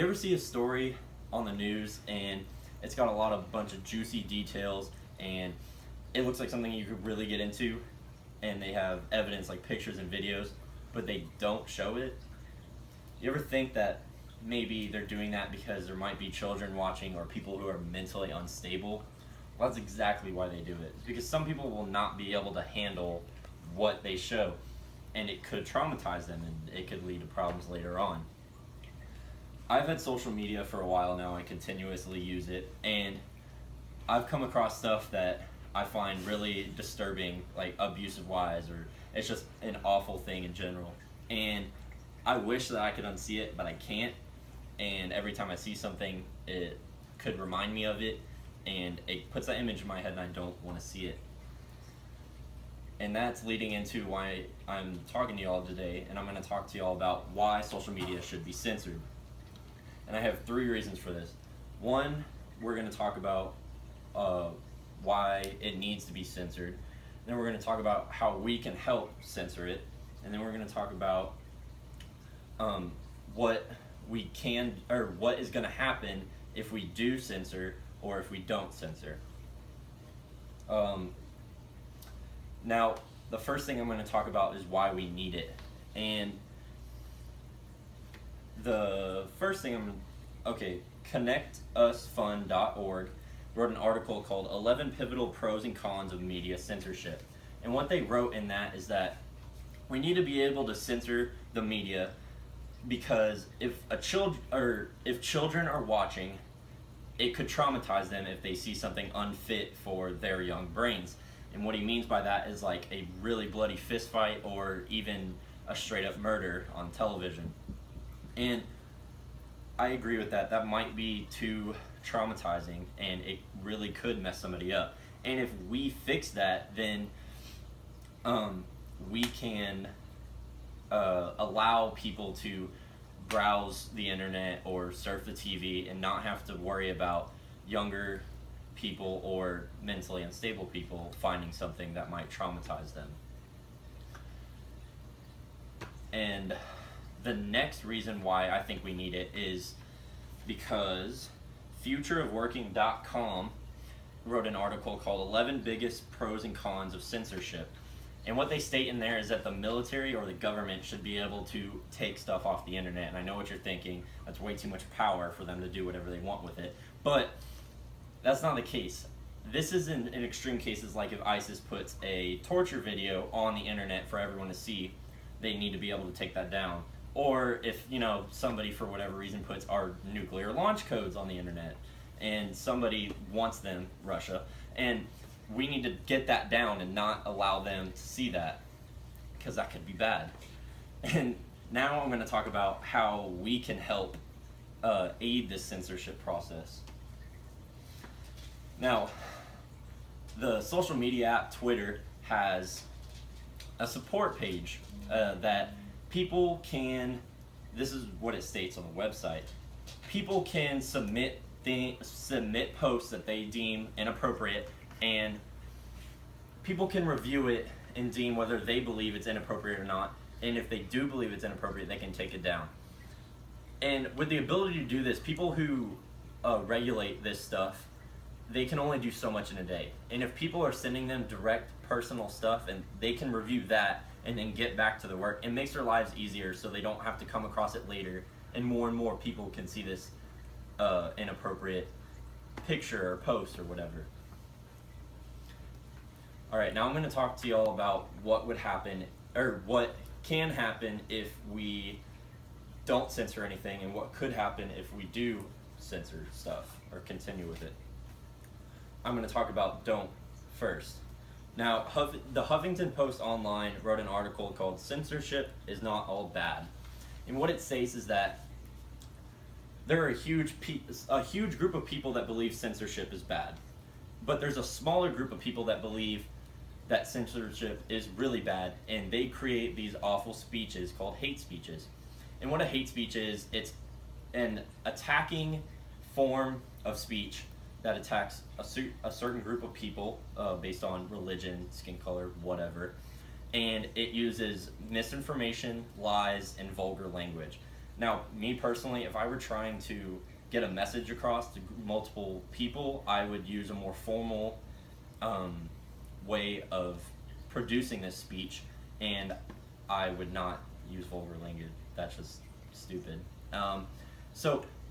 You ever see a story on the news and it's got bunch of juicy details and it looks like something you could really get into, and they have evidence like pictures and videos, but they don't show it? You ever think that maybe they're doing that because there might be children watching or people who are mentally unstable? Well, that's exactly why they do it. It's because some people will not be able to handle what they show, and it could traumatize them and it could lead to problems later on. I've had social media for a while now. I continuously use it, and I've come across stuff that I find really disturbing, like abusive wise, or it's just an awful thing in general. And I wish that I could unsee it, but I can't. And every time I see something, it could remind me of it, and it puts that image in my head and I don't want to see it. And that's leading into why I'm talking to y'all today, and I'm going to talk to y'all about why social media should be censored. And I have 3 reasons for this. One, we're going to talk about why it needs to be censored. Then we're going to talk about how we can help censor it. And then we're going to talk about what we can, or what is going to happen if we do censor or if we don't censor. Now, the first thing I'm going to talk about is why we need it. And the first thing connectusfund.org wrote an article called 11 Pivotal Pros and Cons of Media Censorship. And what they wrote in that is that we need to be able to censor the media because if children are watching, it could traumatize them if they see something unfit for their young brains. And what he means by that is like a really bloody fist fight or even a straight up murder on television. And I agree with that. That might be too traumatizing, and it really could mess somebody up. And if we fix that, then we can allow people to browse the internet or surf the TV and not have to worry about younger people or mentally unstable people finding something that might traumatize them. And the next reason why I think we need it is because futureofworking.com wrote an article called 11 Biggest Pros and Cons of Censorship. And what they state in there is that the military or the government should be able to take stuff off the internet. And I know what you're thinking, that's way too much power for them to do whatever they want with it. But that's not the case. This is in extreme cases, like if ISIS puts a torture video on the internet for everyone to see, they need to be able to take that down. Or if, somebody for whatever reason puts our nuclear launch codes on the internet and somebody wants them, Russia, and we need to get that down and not allow them to see that, because that could be bad. And now I'm going to talk about how we can help aid this censorship process. Now, the social media app Twitter has a support page that people can, this is what it states on the website, people can submit posts that they deem inappropriate, and people can review it and deem whether they believe it's inappropriate or not, and if they do believe it's inappropriate, they can take it down. And with the ability to do this, people who regulate this stuff, they can only do so much in a day. And if people are sending them direct personal stuff and they can review that and then get back to the work, it makes their lives easier so they don't have to come across it later, and more people can see this inappropriate picture or post or whatever. Alright, now I'm going to talk to y'all about what would happen, or what can happen if we don't censor anything, and what could happen if we do censor stuff or continue with it. I'm going to talk about don't first. Now, the Huffington Post Online wrote an article called "Censorship is Not All Bad." And what it says is that there are a huge group of people that believe censorship is bad. But there's a smaller group of people that believe that censorship is really bad, and they create these awful speeches called hate speeches. And what a hate speech is, it's an attacking form of speech that attacks a certain group of people based on religion, skin color, whatever. And it uses misinformation, lies, and vulgar language. Now, me personally, if I were trying to get a message across to multiple people, I would use a more formal way of producing this speech, and I would not use vulgar language. That's just stupid.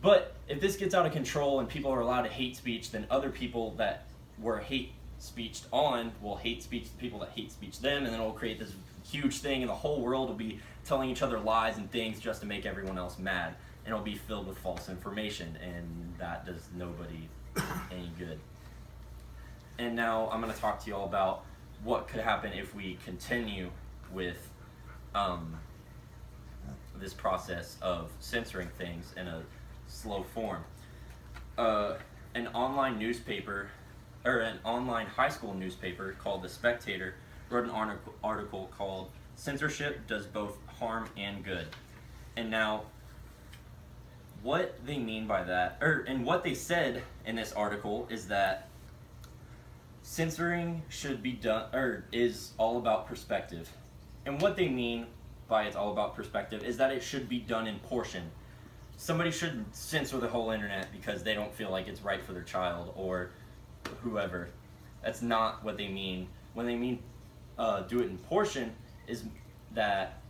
But if this gets out of control and people are allowed to hate speech, then other people that were hate speeched on will hate speech the people that hate speech them, and then it'll create this huge thing, and the whole world will be telling each other lies and things just to make everyone else mad, and it'll be filled with false information, and that does nobody any good. And now I'm going to talk to you all about what could happen if we continue with this process of censoring things in a slow form. An online newspaper, or an online high school newspaper called The Spectator, wrote an article called "Censorship Does Both Harm and Good." And now, what they mean by that, and what they said in this article, is that censoring should be done, is all about perspective. And what they mean by it's all about perspective is that it should be done in portion. Somebody shouldn't censor the whole internet because they don't feel like it's right for their child or whoever. That's not what they mean. When they mean do it in portion, is that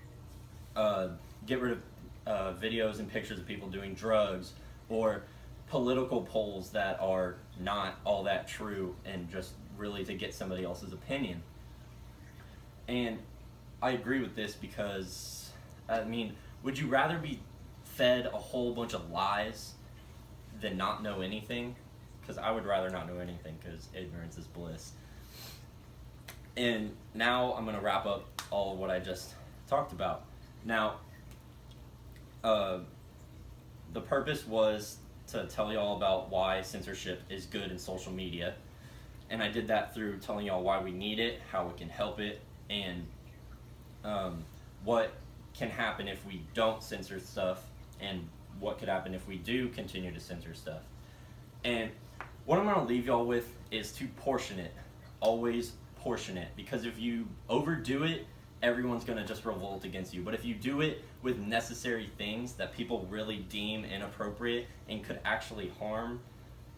get rid of videos and pictures of people doing drugs, or political polls that are not all that true, and just really to get somebody else's opinion. And I agree with this because, I mean, would you rather be fed a whole bunch of lies than not know anything? Because I would rather not know anything, because ignorance is bliss. And now I'm going to wrap up all of what I just talked about. Now, the purpose was to tell y'all about why censorship is good in social media. And I did that through telling y'all why we need it, how we can help it, and what can happen if we don't censor stuff, and what could happen if we do continue to censor stuff. And what I'm going to leave y'all with is to portion it. Always portion it, because if you overdo it, everyone's going to just revolt against you. But if you do it with necessary things that people really deem inappropriate and could actually harm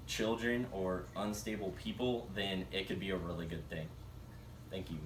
children or unstable people, then it could be a really good thing. Thank you.